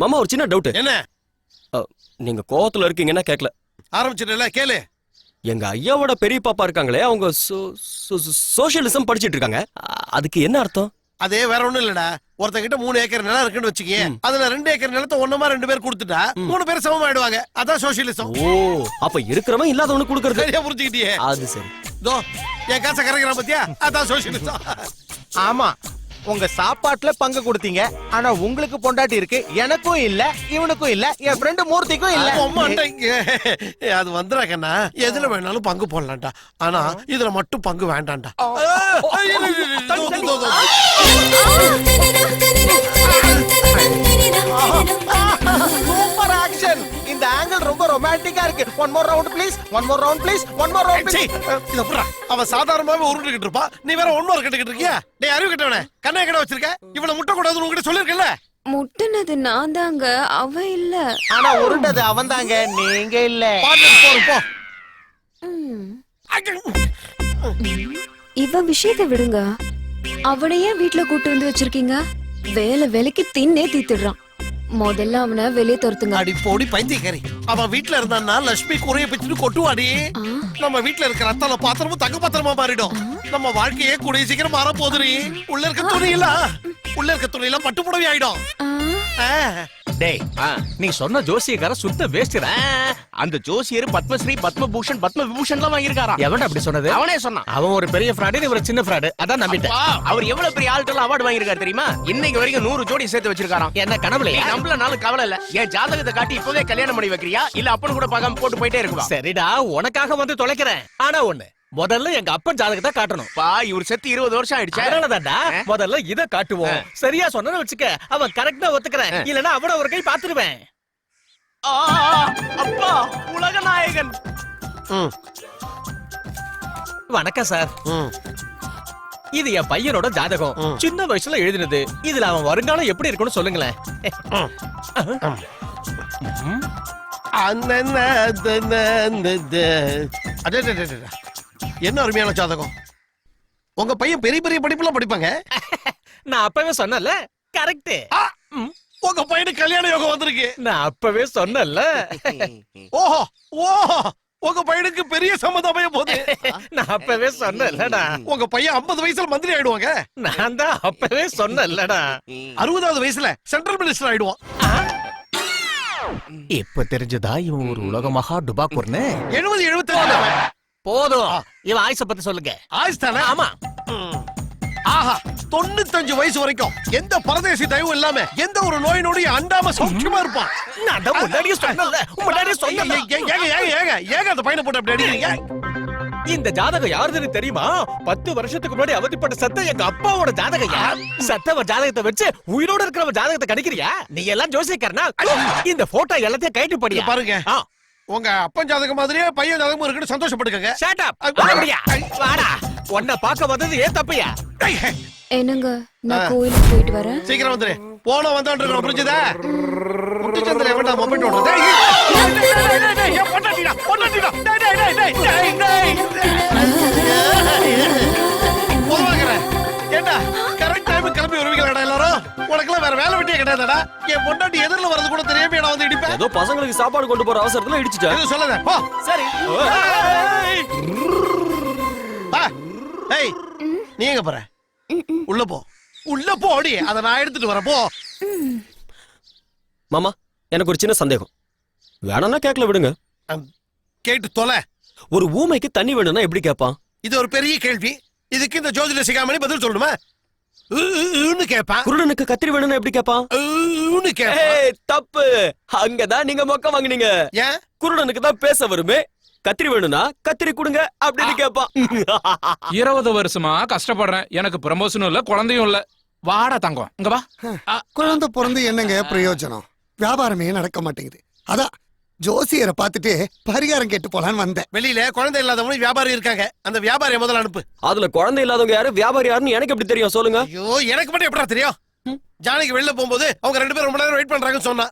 மாமா ஒரு சின்ன டவுட். என்ன? நீங்க கோவத்துல இருக்கீங்கன்னா கேட்கல. ஆரம்பிச்சிட்டல கேளு. எங்க ஐயாவோட பெரிய பாப்பா இருக்காங்களே, அவங்க சோசியலிசம் படிச்சிட்டு இருக்காங்க. அதுக்கு என்ன அர்த்தம்? அதே வேற ஒண்ணும் இல்லடா. ஒருத்தங்கிட்ட 3 ஏக்கர் நிலம் இருக்குன்னு வச்சுக்கே, அதுல 2 ஏக்கர் நிலத்தை ஒண்ணுமா 2 பேர் கொடுத்துட்டா 3 பேர் சமமாயிடுவாங்க. அதான் சோசியலிசம். ஓ, அப்ப இருக்கிறவன் இல்லாதவனுக்கு கொடுக்கறது. சரியா புரிஞ்சுக்கிட்டியே? அது சரி. தோ என் காசை கரைக்கிறான் பத்தியா? அதான் சோசியலிசம். ஆமா, உங்க சாப்பாட்டுல பங்கு கொடுத்தீங்க. ஆனா உங்களுக்கு பொண்டாட்டி இருக்கு, எனக்கும் இல்ல, இவனுக்கும் இல்ல, என் ஃப்ரெண்டு மூர்த்திக்கும் இல்ல. அது வந்துடாக்கண்ணா, எதுல வேணாலும் பங்கு போடலாம்டா. ஆனா இதுல மட்டும் பங்கு வேண்டாம்டா. Super action. இந்த ஆங்கிள் ரொம்ப ரொமான்டிக்கா இருக்கு. One more round please, one more round please, one more round please. அவன் சாதாரணமாவே உருண்டுகிட்டு இருப்பா, நீ வேற ஒன் மோர் கட்டிக்கிட்டு இருக்கியா? டேய் அறிவு கட்டவனே, கண்ணை கடை வச்சிருக்க. இவனை முட்டை கூடாதுன்னு உங்ககிட்ட சொல்லிருக்கல. முட்டுனது நான் தாங்க, அவ இல்ல. ஆனா உருண்டது அவன் தாங்க, நீங்க இல்ல. போ. இவ விஷயத்தை விடுங்க. அவனையே வீட்டுல கூட்டு வந்து வச்சிருக்கீங்க. வேலைக்கு தின்னே தீத்துடுறான். முதல்ல அவனை வெளியே துரத்துங்க. அடி போடி பைத்தியக்காரி. அவன் வீட்டுல இருந்தான்னா லட்சுமி குறைய பிச்சுட்டு கொட்டுவாடி. நம்ம வீட்டுல இருக்கிற அத்தனை பாத்திரமும் தங்க பாத்திரமா மாறிடும். நம்ம வாழ்க்கையே கூடிய சீக்கிரம் மாற போதுரி. உள்ள இருக்க துணியெல்லாம் பட்டு புடவை ஆயிடும். டேய், நீ சொன்ன ஜோசியக்கார சுத்த வேஸ்ட்ரா. அந்த ஜோசியர் பத்மஸ்ரீ, பத்மபூஷன், பத்ம விபூஷன்லாம் வாங்கியிருக்காராம். எவன் அப்படி சொன்னது? அவனே சொன்னான். அவன் ஒரு பெரிய ஃப்ராடு, இவர் சின்ன ஃப்ராடு. அதான் நம்பிட்டேன். அவர் எவ்வளவு பெரிய ஆள்கள் அவார்டு வாங்கியிருக்காரு தெரியுமா? இன்னைக்கு வரைக்கும் 100 ஜோடி சேர்த்து வச்சிருக்காராம். என்ன கனவுல? நம்மளனாலும் கவலை இல்ல. என் ஜாதகத்தை காட்டி இப்பவே கல்யாணம் பண்ணி வைக்கிறியா, இல்ல அப்பன் கூட பார்க்காம போட்டு போயிட்டே இருக்குவா? சரிடா, உனக்காக வந்து தொலைக்கிறேன். ஆனா ஒண்ணு, முதல்ல எங்க அப்பன் ஜாதகத்தை காட்டணும். இவர் செத்து 20 வருஷம் ஆயிடுச்சு. அதனாலதான்டா முதல்ல இத காட்டுவோம். சரியா சொன்னதை வச்சுக்க, அவன் கரெக்டா ஒத்துக்கிறேன். இல்லனா அவன ஒரு கை பாத்துருவேன். அப்பா உலக நாயகன். வணக்கம் சார். இது என் பையனோட ஜாதகம். சின்ன வயசுல எழுதினது. இதுல அவன் வருங்காலம் எப்படி இருக்குன்னு சொல்லுங்களேன். என்ன அருமையான ஜாதகம். உங்க பையன் பெரிய பெரிய படிப்புலாம் படிப்பாங்க. நான் அப்பவே சொன்னல. கரெக்ட். உங்க பையனுக்கு கல்யாண யோகம் வந்திருக்கு. நான் அப்பவே சொன்னல. ஓஹோ ஓஹோ, உங்க பையனுக்கு பெரிய சம்மதமே போகுது. நான் அப்பவே சொன்னலடா. உங்க பையன் 50 வயசுல மந்திரி ஆயிடுவாங்க. நான் தான் அப்பவே சொன்னலடா. 60வது வயசுல சென்ட்ரல் மினிஸ்டர் ஆயிடுவான். இப்ப தெரிஞ்சதா இவன் ஒரு உலக மகா டுபாக்கூர்னு? 70-75 போதும். இவன் ஆயுச பத்தி சொல்லுங்க. ஆயுஷ் தானே? ஆமா. ஆஹா, 95 வயசு வரைக்கும் எந்த பரதேசி தயவும் இல்லாம எந்த ஒரு நோய் நொடியும் அண்டாம சௌக்கியமா இருப்பான். நான் தான் முன்னாடியே சொன்னல. ஏங்க அந்த பையனை போட்டு அப்படி அடிக்கிறீங்க? இந்த ஜாதகம் யாருன்னு தெரியுமா? 10 வருஷத்துக்கு முன்னாடி அவதிப்பட்ட சத்த எங்க அப்பாவோட ஜாதகம். சத்தவ ஜாதகத்தை வச்சு உயிரோட இருக்கிறவ ஜாதகத்தை கணிக்கிறியா? நீ எல்லாம் ஜோசியக்காரனா? இந்த போட்டோ எல்லாத்தையும் கைட்டு படியா பாருங்க. உங்க அப்பன் ஜாதகம் மாதிரியே பையன் ஜாதகமும் இருக்குன்னு சந்தோஷப்பட்டுக்கங்க. Shut up. வாடா, உன்னை பார்க்க வந்தது ஏன் தப்பையா? என்னங்க, நான் கோயிலுக்கு போயிட்டு வரேன். சீக்கிரம் வந்துரு. போன வந்தோன்ற புரிஞ்சுதா? முட்டுச்சந்திர எவன்டா மொபைல் ஓடுறது? ஏண்டா கரெக்ட் டைம் கிளம்பி வருவீங்களா எல்லாரும்? உனக்கெல்லாம் வேற வேலை வெட்டியே கிடையாதுடா. என் பொண்டாட்டி எதிரில வரது கூட தெரியாம நான் வந்து இடிப்பேன். ஏதோ பசங்களுக்கு சாப்பாடு கொண்டு போற அவசரத்துல இடிச்சிட்டேன். எதுவும் சொல்லாத. போ. சரி. ஏய், நீ எங்க போற? உள்ள போ. உள்ள போடி. அத நான் எடுத்துட்டு வரேன். போ. மாமா, எனக்கு ஒரு சின்ன சந்தேகம். வேணாம்னா கேட்கல, விடுங்க. கேட்டு தொலை. ஒரு ஊமைக்கு தண்ணி வேணும்னா எப்படி கேட்பான்? இது ஒரு பெரிய கேள்வி. இதுக்கு இந்த ஜோதிட சிகாமணி பதில் சொல்லணுமா? கேட்பான். குருடனுக்கு கத்திரி வேணும்னா எப்படி கேட்பான்? தப்பு. அங்கதான் நீங்க மொக்க வாங்குனீங்க. ஏன்? குருடனுக்கு தான் பேச வருமே. கத்திரி வேணும்னா கத்திரி கொடுங்க அப்படின்னு கேட்பான். 20 வருஷமா கஷ்டப்படுறேன். எனக்கு ப்ரமோஷனும் இல்ல, குழந்தையும் இல்ல. வாடா தங்கம், இங்க வா. குழந்தை பிறந்து என்னங்க பிரயோஜனம்? வியாபாரமே நடக்க மாட்டேங்குது. அதான் ஜோசியரை பார்த்துட்டு பரிகாரம் கேட்டு போலான்னு வந்தேன். வெளியில குழந்தை இல்லாதவங்க வியாபாரி இருக்காங்க. அந்த வியாபாரியை முதல்ல அனுப்பு. அதுல குழந்தை இல்லாதவங்க யாரு, வியாபாரி யாருன்னு எனக்கு எப்படி தெரியும் சொல்லுங்க? ஐயோ, எனக்கு மட்டும் எப்படா தெரியும்? ஜானகி வெளில போகும்போது அவங்க 2 பேரும் ரொம்ப நேரம் வெயிட் பண்றாங்கன்னு சொன்னா.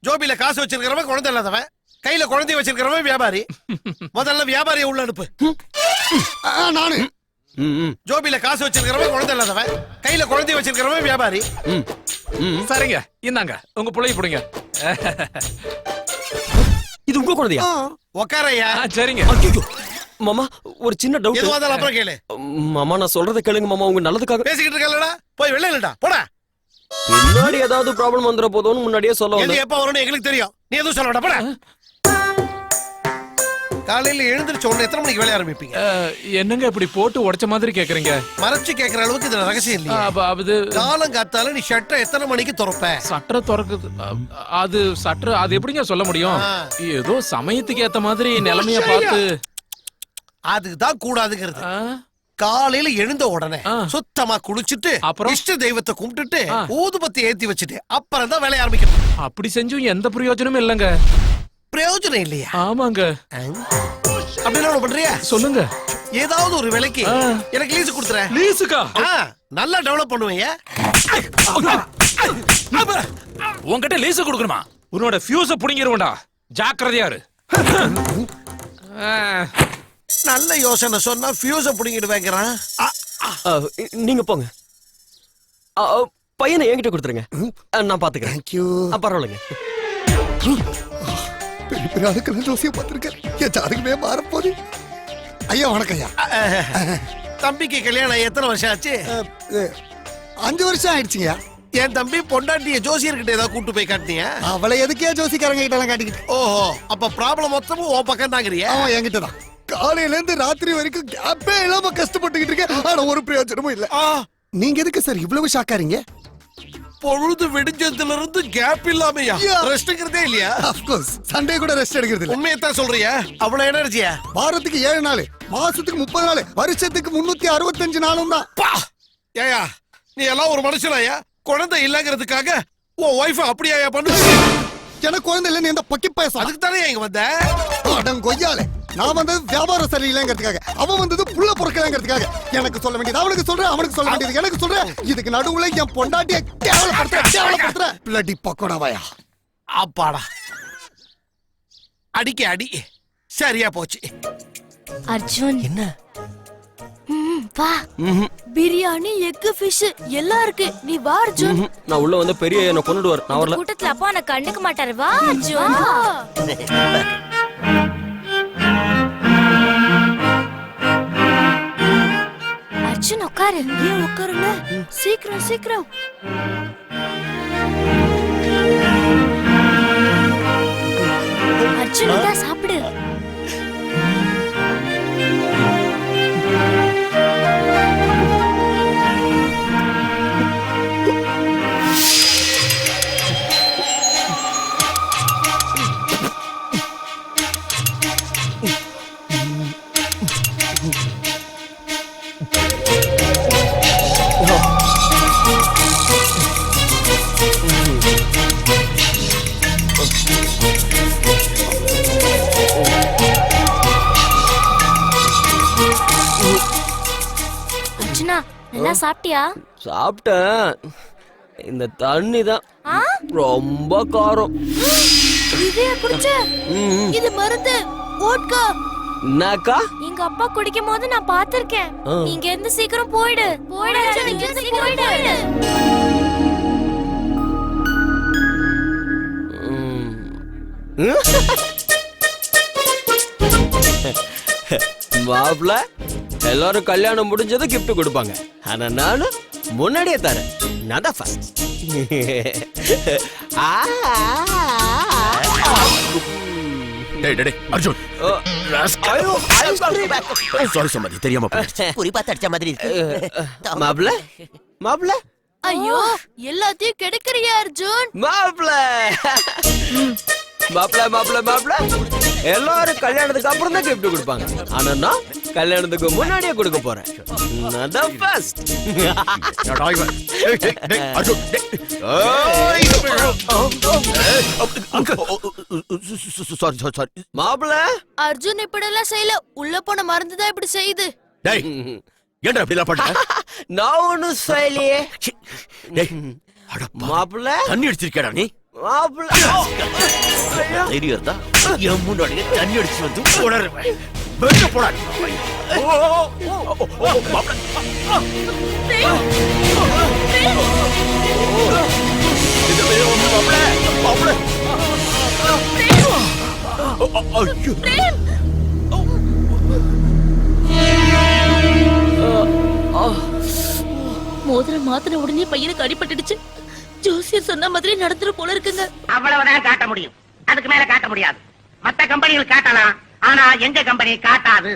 ஜோபில காசு வச்சிருக்கிறவன் குழந்தை இல்லாதவன், கையில குழந்தைய வச்சிருக்கிறவன் வியாபாரி. முதல்ல வியாபாரியை உள்ள அனுப்பு. நானு ஜோபில காசு வச்சிருக்கிறவன் குழந்தை இல்லாதவன், கையில குழந்தைய வச்சிருக்கிறவன் வியாபாரி. சரிங்க இந்தாங்க உங்க புள்ளைய பிடிங்க. இது உங்க குழந்தையா? உக்காரையா. சரிங்க. ஐயோ மாமா ஒரு சின்ன டவுட். எதுவா இருந்தாலும் அப்புறம் கேளு. மாமா நான் சொல்றத கேளுங்க மாமா, உங்க நல்லதுக்காக. பேசிக்கிட்டு இருக்கலடா, போய் வெளில இல்லடா, போடா. பின்னாடி ஏதாவது ப்ராப்ளம் வந்துற போதோன்னு முன்னாடியே சொல்ல எது வந்தேன். எப்ப வரும்னு எங்களுக்கு தெரியும், நீ எதுவும் சொல்ல வேண்டாம், போடா. காலையில எழுந்திருச்ச உடனே எத்தனை மணிக்கு வேலைய ஆரம்பிப்பீங்க? என்னங்க இப்படி போட்டு உடைச்ச மாதிரி கேக்குறீங்க? மறைச்சு கேக்குற அளவுக்கு இதுல ரகசியம் இல்லையா? அது காலம் காத்தால நீ ஷட்டரை எத்தனை மணிக்கு திறப்ப? சட்டரை திறக்குது. அது சட்டரை அது எப்படிங்க சொல்ல முடியும்? ஏதோ சமயத்துக்கு ஏத்த மாதிரி நிலைமைய பார்த்து. அதுதான் கூடாதுங்கிறது. ஆ, காலையில எழுந்த உடனே ஆ. சுத்தமா குளிச்சுட்டு அப்புறம்? இஷ்ட தெய்வத்தை கும்பிட்டுட்டு ஆ. ஊதுபத்தி ஏத்தி வச்சுட்டு அப்புறம் தான் வேலைய ஆரம்பிக்கணும். அப்படி செஞ்சும் எந்த பிரயோஜனமும் இல்லைங்க. பிரயோஜனம் இல்லையா? ஆமாங்க. அப்படின்னா ஒண்ணு பண்றியா? சொல்லுங்க. ஏதாவது ஒரு விலைக்கு ஆ. எனக்கு லீஸ் கொடுத்துற. லீஸுக்கா? நல்லா டெவலப் பண்ணுவீங்க. உன்கிட்ட லீஸ் கொடுக்கணுமா? உன்னோட ஃபியூஸ புடிங்கிருவடா, ஜாக்கிரதையா இரு. நல்ல யோசனை சொன்னா ஃபியூஸ புடிங்கிடுவேங்கறான். நீங்க போங்க. பையனை என்கிட்ட கொடுத்துருங்க, நான் பாத்துக்கிறேன். தேங்க்யூ. பரவாயில்லைங்க. பெரிய பெரிய ஆளுக்கெல்லாம் ஜோசியை பார்த்திருக்கேன். என் ஜாதகமே மாறப்போகுது. ஐயா வணக்கம் ஐயா. தம்பிக்கு கல்யாணம் எத்தனை வருஷம் ஆச்சு? 5 வருஷம் ஆயிடுச்சுங்க. என் தம்பி பொண்டாட்டிய ஜோசியர்கிட்ட ஏதாவது கூட்டு போய் காட்டினியா? அவளை எதுக்கே ஜோசிக்காரங்க கிட்ட எல்லாம் காட்டிக்கிட்டு? ஓஹோ, அப்ப ப்ராப்ளம் மொத்தமும் உன் பக்கம் தாங்கறியா? அவன் என்கிட்ட தான் காலையில இருந்து ராத்திரி வரைக்கும் கேப்பே இல்லாம கஷ்டப்பட்டுக்கிட்டு இருக்கேன். ஆனா ஒரு பிரயோஜனமும் இல்ல. நீங்க எதுக்கு சார் இவ்வளவு ஷாக்காரீங்க? பொழுது விடிஞ்சதுல இருந்து கேப் இல்லாமயா? ரெஸ்ட்ங்கிறதே இல்லையா? Of course, சண்டே கூட ரெஸ்ட் எடுக்கிறது இல்ல. உண்மையை தான் சொல்றியா? அவ்வளவு எனர்ஜியா? வாரத்துக்கு 7 நாள், மாசத்துக்கு 30 நாள், வருஷத்துக்கு 365 நாளும் தான். ஏயா நீ எல்லாம் ஒரு மனுஷனாயா? குழந்தை இல்லங்கிறதுக்காக உன் ஒய்ஃப் அப்படியா பண்ணுவ? எனக்கு குழந்தை இல்ல, நீ இந்த பக்கி பேச. அதுக்கு தானே இங்க வந்த. அடம் கொய்யாலே, நான் வந்தது வியாபாரம் சரியில்லைங்கிறதுக்காக, அவன் வந்தது புள்ள பொறுக்கலங்கிறதுக்காக. எனக்கு சொல்ல வேண்டியது அவனுக்கு சொல்றேன், அவனுக்கு சொல்ல வேண்டியது எனக்கு சொல்றேன். இதுக்கு நடுவுல என் பொண்டாட்டிய கேவலப்படுத்துற பிளடி பக்கோடாவாயா. அப்பாடா, அடிக்க அடி சரியா போச்சு. அர்ஜுன் என்ன? வா. பிரியாணி, எக், ஃபிஷ் எல்லாம் இருக்கு. நீ வா அர்ஜுன். நான் உள்ள வந்து பெரிய என்ன கொண்டுடுவார், நான் வரல. கூட்டத்துல அப்பா நான் கண்டுக்க மாட்டாரு. வா அர்ஜுன். அர்ஜுன் உட்காரு. ஏன் உட்காருல? சீக்கிரம் சீக்கிரம். அர்ஜுன் இதா சாப்பிடு. அர்ஜுனா நல்லா சாப்பிட்டியா? சாப்பிட்டேன். இந்த தண்ணி தான் ரொம்ப காரம். இதே குடிச்ச? இது மருந்து, வோட்கா. என்னக்கா? எங்க அப்பா குடிக்கும் போது நான் பாத்திருக்கேன். நீங்க இருந்து சீக்கிரம் போயிடு. போயிடு அர்ஜுன், இங்க இருந்து போயிடு. மாப்ள எல்லாரும் கல்யாணம் முடிஞ்சது கிஃப்ட் கொடுப்பாங்க, ஆனா நானு முன்னாடியே தரேன். நான் தான் ஃபர்ஸ்ட். டேய் டேய் அர்ஜுன். ஐயோ, சாரி சம்மதி, தெரியாம போயிடுச்சு. குறிப்பா தடிச்ச மாதிரி இருக்கு. மாப்ள மாப்ள ஐயோ எல்லாத்தையும் கெடுக்கறியா அர்ஜுன்? மாப்ள மாப்ள மாப்ள மாப்ள எல்லாரும் கல்யாணத்துக்கு அப்புறம் தான் கிஃப்ட் கொடுப்பாங்க, ஆனா நான் கல்யாணத்துக்கு முன்னாடியே கொடுக்க போறேன். நான் தான் first. Arjun sorry sorry sorry. மாப்ள அர்ஜுன் இப்படி எல்லாம் செய்யல. உள்ள போன மருந்து தான் இப்படி செய்யுது. டேய் ஏன்டா அப்படி எல்லாம் பண்ற? நான் ஒண்ணும் சொல்லலையே. டேய் மாப்ள தண்ணி அடிச்சிருக்கேடா நீ. மாப்ள தைரியம் இருந்தா என் முன்னாடியே தண்ணி அடிச்சு வந்து உணர்வேன். வெளிய போடா. வேல், வேல். மோதிரம் மாத்தின உடனே பையனுக்கு அடிபட்டுடுச்சு. ஜோசியர் சொன்ன மாதிரி நடந்துரும் போல இருக்குங்க. அவ்வளவுதான் காட்ட முடியும், அதுக்கு மேல காட்ட முடியாது. மத்த கம்பெனிகள் காட்டலாம், ஆனா எங்க கம்பெனி காட்டாது.